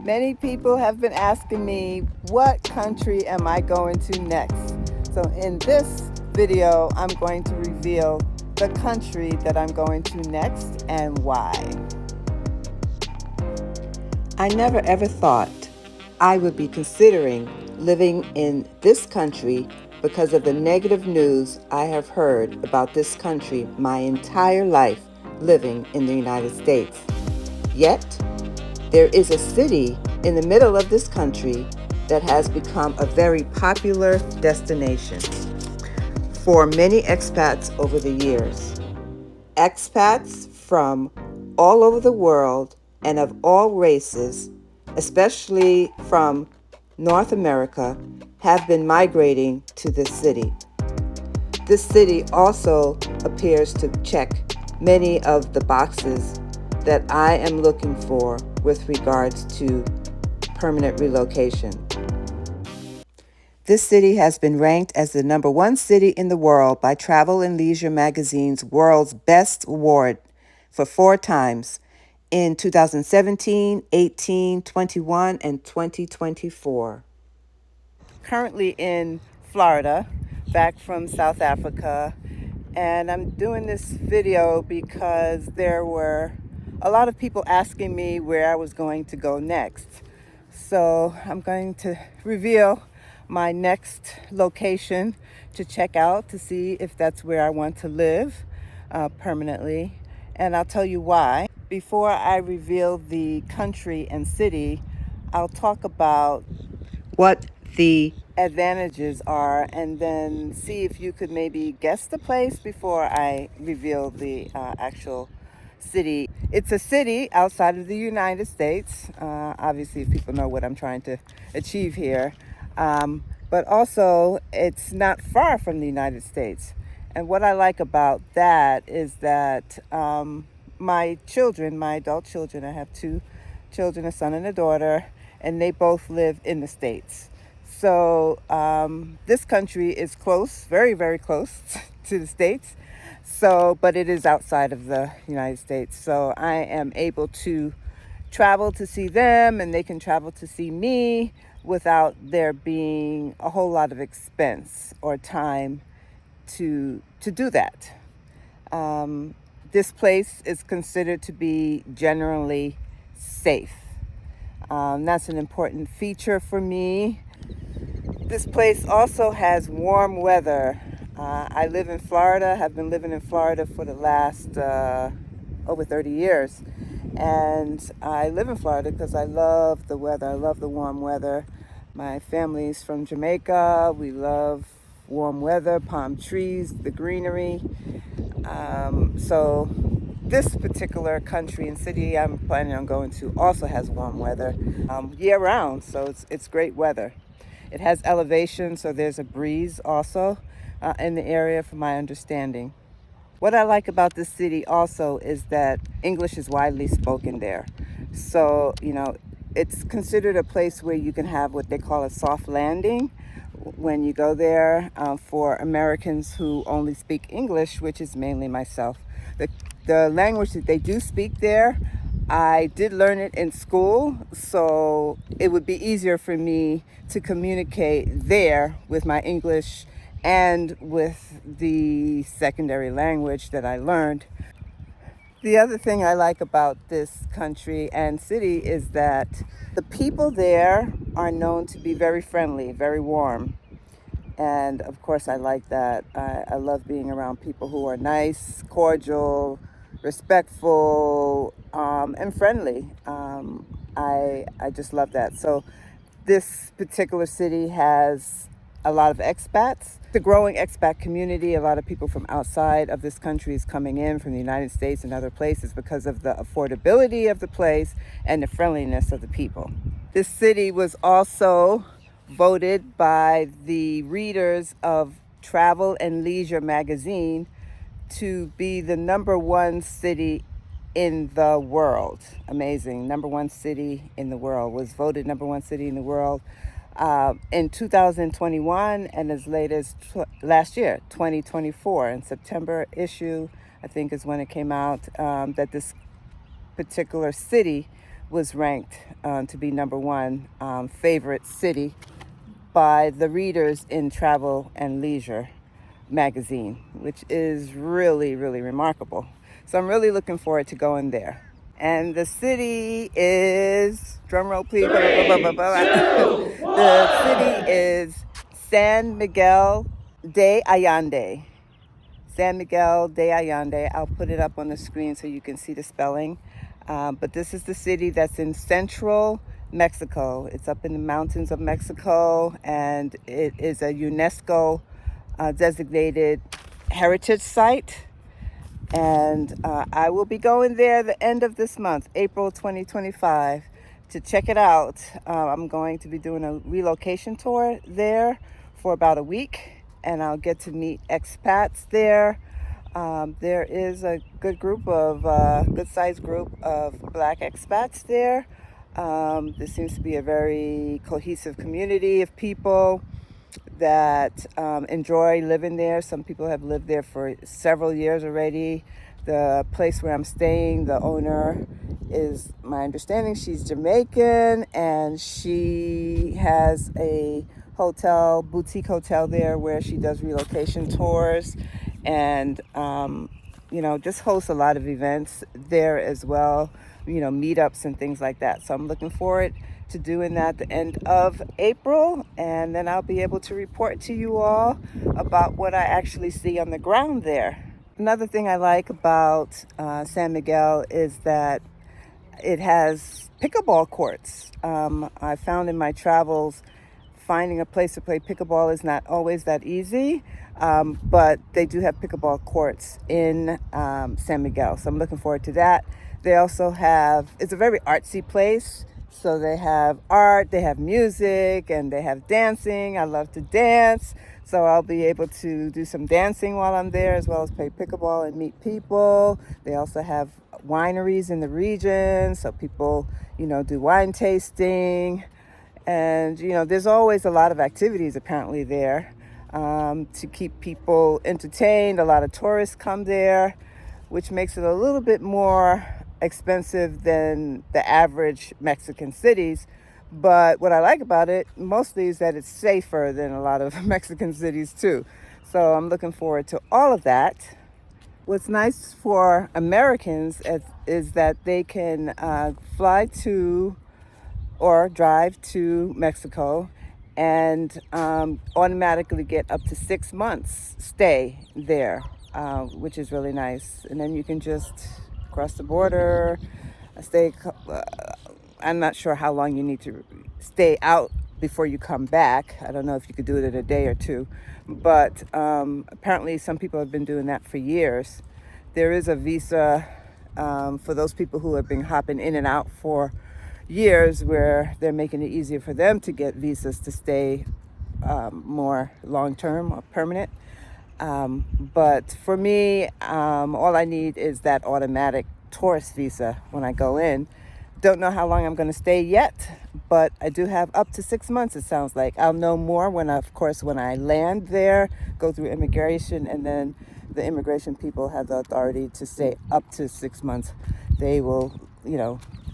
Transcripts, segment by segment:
Many people have been asking me, what country am I going to next? So in this video, I'm going to reveal the country that I'm going to next and why. I never ever thought I would be considering living in this country because of the negative news I have heard about this country my entire life living in the United States. Yet, there is a city in the middle of this country that has become a very popular destination for many expats over the years. Expats from all over the world and of all races, especially from North America, have been migrating to this city. This city also appears to check many of the boxes that I am looking for with regards to permanent relocation. This city has been ranked as the #1 city in the world by Travel and Leisure magazine's World's Best Award for 4 times in 2017, 18, 21, and 2024. Currently in Florida, back from South Africa, and I'm doing this video because there were a lot of people asking me where I was going to go next. So I'm going to reveal my next location to check out to see if that's where I want to live permanently. And I'll tell you why. Before I reveal the country and city, I'll talk about what the advantages are and then see if you could maybe guess the place before I reveal the actual city. It's a city outside of the United States. Obviously, if people know what I'm trying to achieve here. But also, it's not far from the United States. And what I like about that is that my children, my adult children, I have 2 children, a son and a daughter, and they both live in the States. So this country is close, very, very close to the States. So, but it is outside of the United States. So I am able to travel to see them and they can travel to see me without there being a whole lot of expense or time to do that. This place is considered to be generally safe. That's an important feature for me. This place also has warm weather. I live in Florida, have been living in Florida for the last over 30 years. And I live in Florida because I love the weather. I love the warm weather. My family's from Jamaica. We love warm weather, palm trees, the greenery. So this particular country and city I'm planning on going to also has warm weather year round. So it's great weather. It has elevation, so there's a breeze also in the area from my understanding. What I like about this city also is that English is widely spoken there. So, it's considered a place where you can have what they call a soft landing when you go there for Americans who only speak English, which is mainly myself. The language that they do speak there, I did learn it in school, so it would be easier for me to communicate there with my English and with the secondary language that I learned. The other thing I like about this country and city is that the people there are known to be very friendly, very warm. And of course, I like that. I love being around people who are nice, cordial, respectful, and friendly. I just love that. So this particular city has a lot of expats. The growing expat community, a lot of people from outside of this country is coming in from the United States and other places because of the affordability of the place and the friendliness of the people. This city was also voted by the readers of Travel and Leisure magazine to be the #1 city in the world. Amazing. #1 city in the world. Was voted #1 city in the world in 2021 and as late as last year, 2024. In September issue, I think is when it came out, that this particular city was ranked to be number one favorite city by the readers in Travel and Leisure magazine, which is really, really remarkable. So I'm really looking forward to going there. And the city is, drumroll please, the city is San Miguel de Allende. San Miguel de Allende. I'll put it up on the screen so you can see the spelling. But this is the city that's in central Mexico. It's up in the mountains of Mexico, and it is a UNESCO designated heritage site. And I will be going there the end of this month, April 2025, to check it out. I'm going to be doing a relocation tour there for about a week, and I'll get to meet expats there. There is a good sized group of Black expats there. There seems to be a very cohesive community of people that enjoy living there. Some people have lived there for several years already. The place where I'm staying, the owner is, my understanding, she's Jamaican, and she has a boutique hotel there where she does relocation tours and, just hosts a lot of events there as well, meetups and things like that. So I'm looking forward to doing that the end of April, and then I'll be able to report to you all about what I actually see on the ground there. Another thing I like about San Miguel is that it has pickleball courts. I found in my travels finding a place to play pickleball is not always that easy, but they do have pickleball courts in San Miguel, so I'm looking forward to that. They also it's a very artsy place. So they have art, they have music, and they have dancing. I love to dance, so I'll be able to do some dancing while I'm there, as well as play pickleball and meet people. They also have wineries in the region, so people, do wine tasting. And, there's always a lot of activities apparently there to keep people entertained. A lot of tourists come there, which makes it a little bit more expensive than the average Mexican cities. But what I like about it mostly is that it's safer than a lot of Mexican cities too. So I'm looking forward to all of that. What's nice for Americans is that they can fly to or drive to Mexico and automatically get up to 6 months stay there, which is really nice. And then you can just cross the border, I'm not sure how long you need to stay out before you come back. I don't know if you could do it in a day or two, but apparently some people have been doing that for years. There is a visa for those people who have been hopping in and out for years, where they're making it easier for them to get visas to stay more long-term or permanent. But for me, all I need is that automatic tourist visa when I go in. Don't know how long I'm going to stay yet, but I do have up to 6 months, it sounds like. I'll know more when I land there, go through immigration, and then the immigration people have the authority to stay up to 6 months. They will,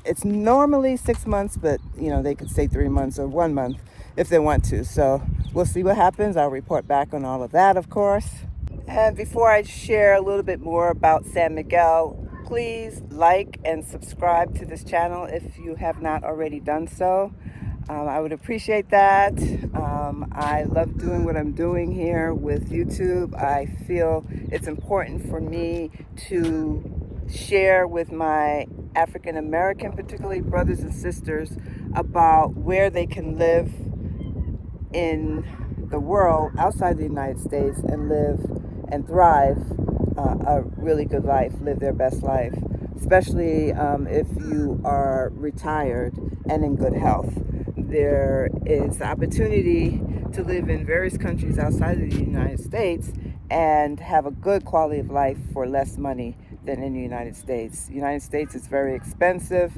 it's normally 6 months, but, they could stay 3 months or 1 month if they want to. So we'll see what happens. I'll report back on all of that, of course. And before I share a little bit more about San Miguel, please like and subscribe to this channel if you have not already done so. I would appreciate that. I love doing what I'm doing here with YouTube. I feel it's important for me to share with my African American, particularly brothers and sisters, about where they can live in the world outside the United States and live and thrive a really good life, live their best life, especially if you are retired and in good health. There is the opportunity to live in various countries outside of the United States and have a good quality of life for less money than in the United States. The United States is very expensive,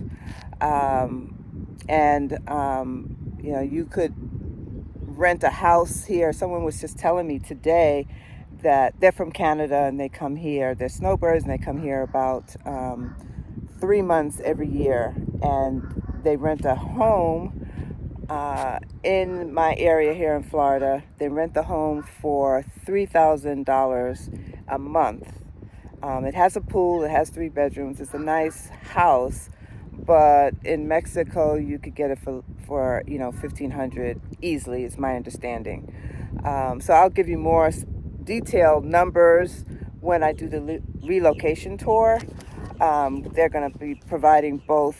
you could rent a house here. Someone was just telling me today that they're from Canada and they come here. They're snowbirds and they come here about 3 months every year, and they rent a home in my area here in Florida. They rent the home for $3,000 a month. It has a pool, it has 3 bedrooms, it's a nice house, but in Mexico you could get it for $1,500 easily, is my understanding. So I'll give you more detailed numbers when I do the relocation tour. They're going to be providing both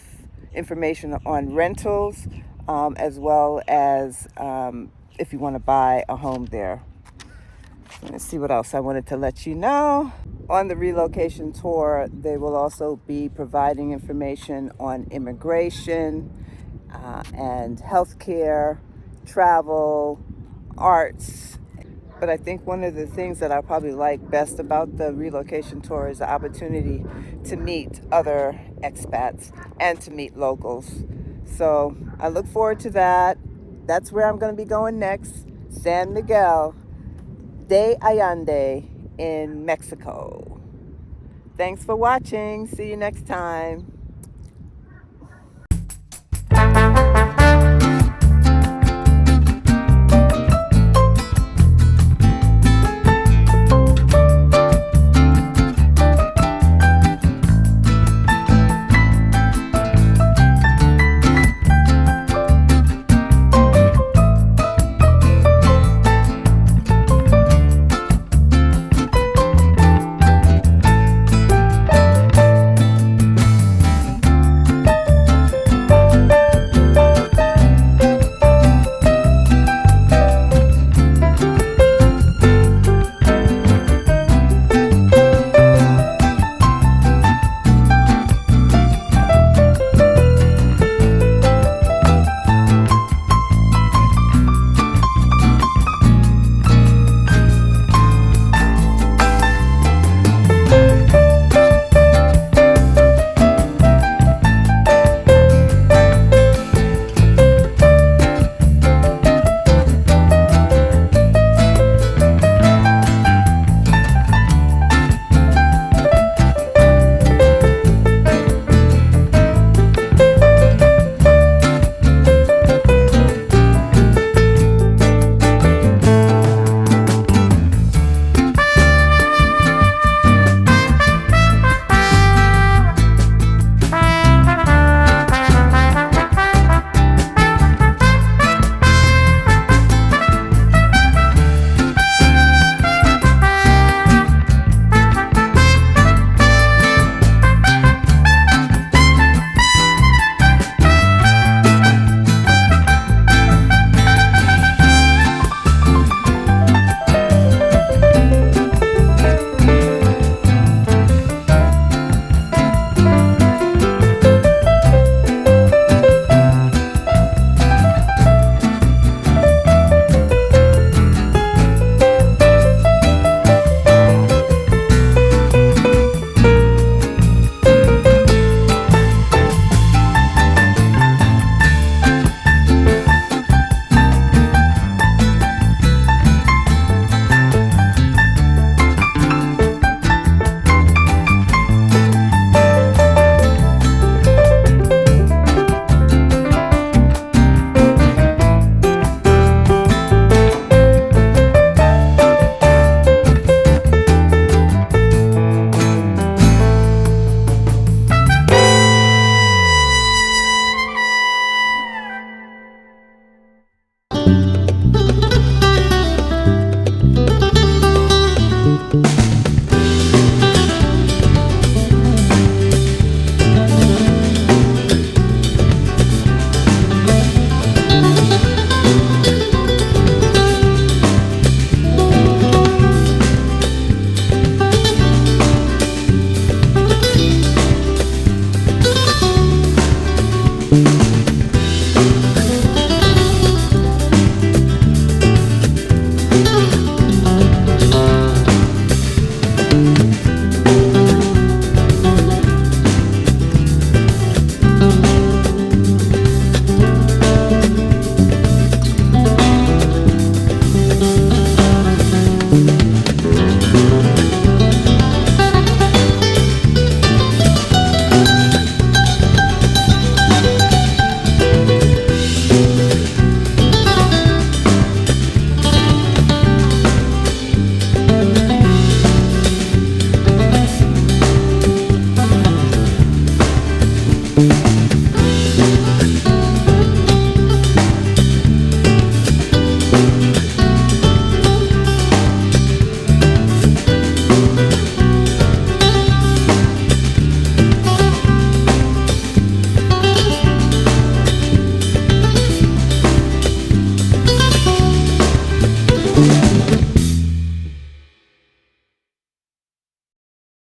information on rentals as well as if you want to buy a home there. Let's see what else I wanted to let you know. On the relocation tour, they will also be providing information on immigration and healthcare, travel, arts. But I think one of the things that I probably like best about the relocation tour is the opportunity to meet other expats and to meet locals. So I look forward to that. That's where I'm going to be going next, San Miguel de Allende in Mexico. Thanks for watching. See you next time.